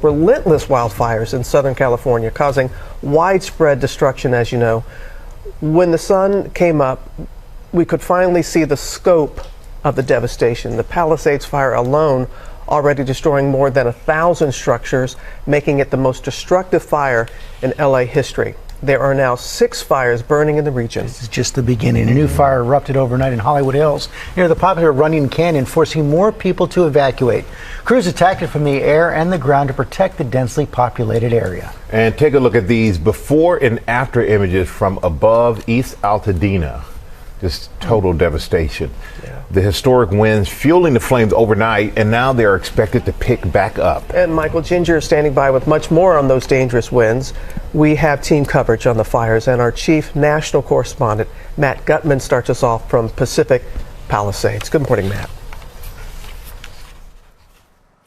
Relentless wildfires in Southern California causing widespread destruction, as you know. When the sun came up, we could finally see the scope of the devastation. The Palisades fire alone already destroying more than 1,000 structures, making it the most destructive fire in LA history. There are now 6 fires burning in the region. This is just the beginning. A new fire erupted overnight in Hollywood Hills near the popular Runyon Canyon, forcing more people to evacuate. Crews attacked it from the air and the ground to protect the densely populated area. And take a look at these before and after images from above East Altadena. Just total devastation. Yeah. The historic winds fueling the flames overnight, and now they are expected to pick back up. And Michael Ginger is standing by with much more on those dangerous winds. We have team coverage on the fires, and our chief national correspondent, Matt Gutman, starts us off from Pacific Palisades. Good morning, Matt.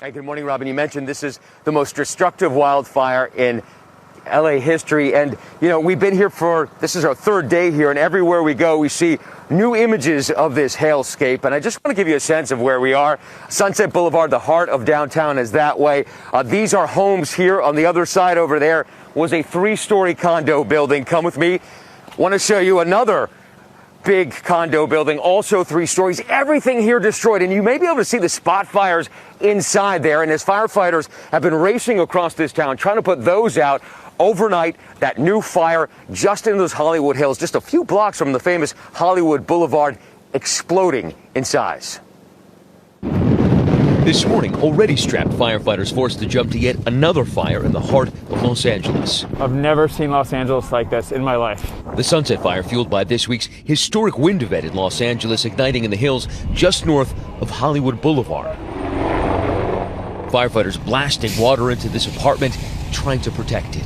Hey, good morning, Robin. You mentioned this is the most destructive wildfire in LA history, and you know, we've been here this is our 3rd day here, and everywhere we go we see new images of this hailscape. And I just want to give you a sense of where we are. Sunset Boulevard, the heart of downtown, is that way. These are homes here. On the other side over there was a 3-story condo building. Come with me. Want to show you another big condo building, also 3 stories. Everything here destroyed, and you may be able to see the spot fires inside there. And as firefighters have been racing across this town trying to put those out, overnight, that new fire just in those Hollywood Hills, just a few blocks from the famous Hollywood Boulevard, exploding in size. This morning, already strapped firefighters forced to jump to yet another fire in the heart of Los Angeles. I've never seen Los Angeles like this in my life. The Sunset Fire fueled by this week's historic wind event in Los Angeles, igniting in the hills just north of Hollywood Boulevard. Firefighters blasting water into this apartment, trying to protect it.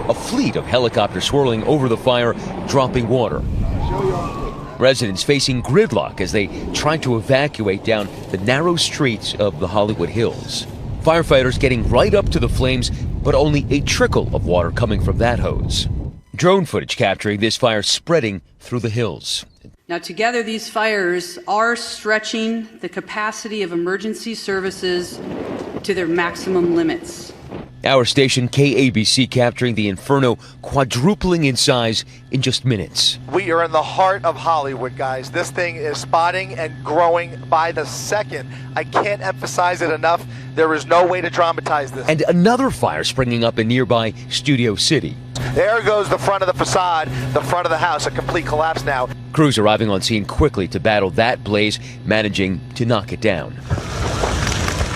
A fleet of helicopters swirling over the fire, dropping water. Residents facing gridlock as they try to evacuate down the narrow streets of the Hollywood Hills. Firefighters getting right up to the flames, but only a trickle of water coming from that hose. Drone footage capturing this fire spreading through the hills. Now, together, these fires are stretching the capacity of emergency services to their maximum limits. Our station, KABC, capturing the inferno quadrupling in size in just minutes. We are in the heart of Hollywood, guys. This thing is spotting and growing by the second. I can't emphasize it enough. There is no way to dramatize this. And another fire springing up in nearby Studio City. There goes the front of the facade, the front of the house, a complete collapse now. Crews arriving on scene quickly to battle that blaze, managing to knock it down.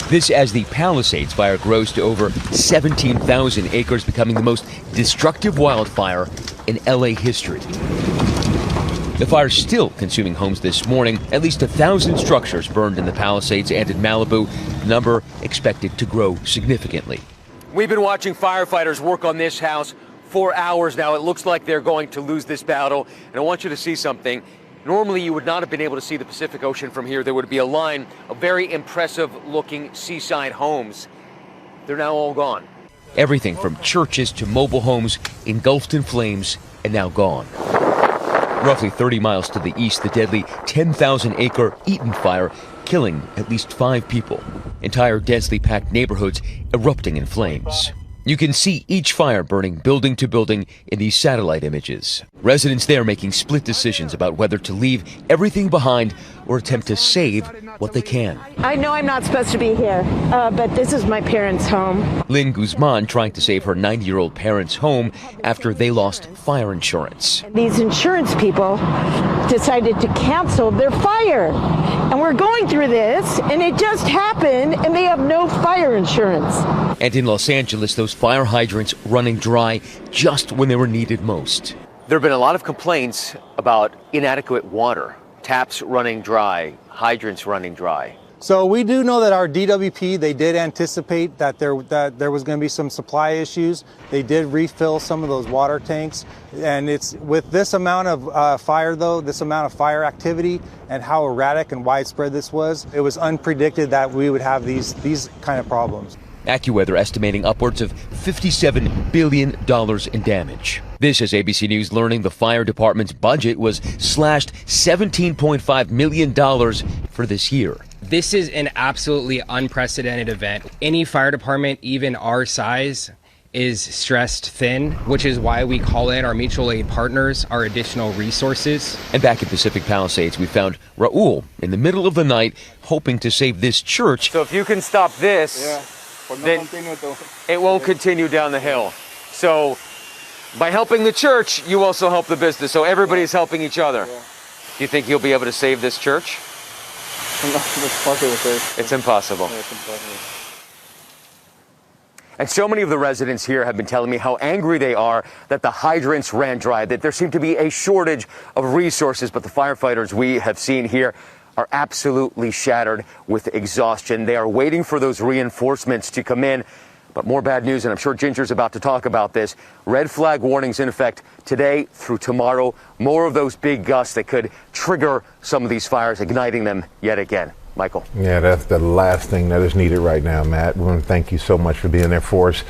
This as the Palisades fire grows to over 17,000 acres, becoming the most destructive wildfire in LA history. The fire still consuming homes this morning. At least 1,000 structures burned in the Palisades and in Malibu, the number expected to grow significantly. We've been watching firefighters work on this house for hours now. It looks like they're going to lose this battle, and I want you to see something. Normally, you would not have been able to see the Pacific Ocean from here. There would be a line of very impressive-looking seaside homes. They're now all gone. Everything from churches to mobile homes engulfed in flames and now gone. Roughly 30 miles to the east, the deadly 10,000-acre Eaton fire killing at least 5 people. Entire densely packed neighborhoods erupting in flames. You can see each fire burning building to building in these satellite images. Residents there making split decisions about whether to leave everything behind or attempt to save what they can. I know I'm not supposed to be here, but this is my parents' home. Lynn Guzman trying to save her 90-year-old parents' home after they lost fire insurance. These insurance people decided to cancel their fire. And we're going through this, and it just happened, and they have no fire insurance. And in Los Angeles, those fire hydrants running dry just when they were needed most. There have been a lot of complaints about inadequate water, taps running dry, hydrants running dry. So we do know that our DWP, they did anticipate that there was going to be some supply issues. They did refill some of those water tanks. And it's with this amount of fire, though, this amount of fire activity and how erratic and widespread this was, it was unpredicted that we would have these kind of problems. AccuWeather estimating upwards of $57 billion in damage. This as ABC News learning the fire department's budget was slashed $17.5 million for this year. This is an absolutely unprecedented event. Any fire department, even our size, is stressed thin, which is why we call in our mutual aid partners, our additional resources. And back at Pacific Palisades, we found Raul in the middle of the night hoping to save this church. So if you can stop this, then it won't continue down the hill. So by helping the church, you also help the business. So everybody's helping each other. Do you think you'll be able to save this church? It's impossible. And so many of the residents here have been telling me how angry they are that the hydrants ran dry, that there seemed to be a shortage of resources, but the firefighters we have seen here are absolutely shattered with exhaustion. They are waiting for those reinforcements to come in. But more bad news, and I'm sure Ginger's about to talk about this. Red flag warnings in effect today through tomorrow. More of those big gusts that could trigger some of these fires, igniting them yet again. Michael. Yeah, that's the last thing that is needed right now, Matt. We want to thank you so much for being there for us.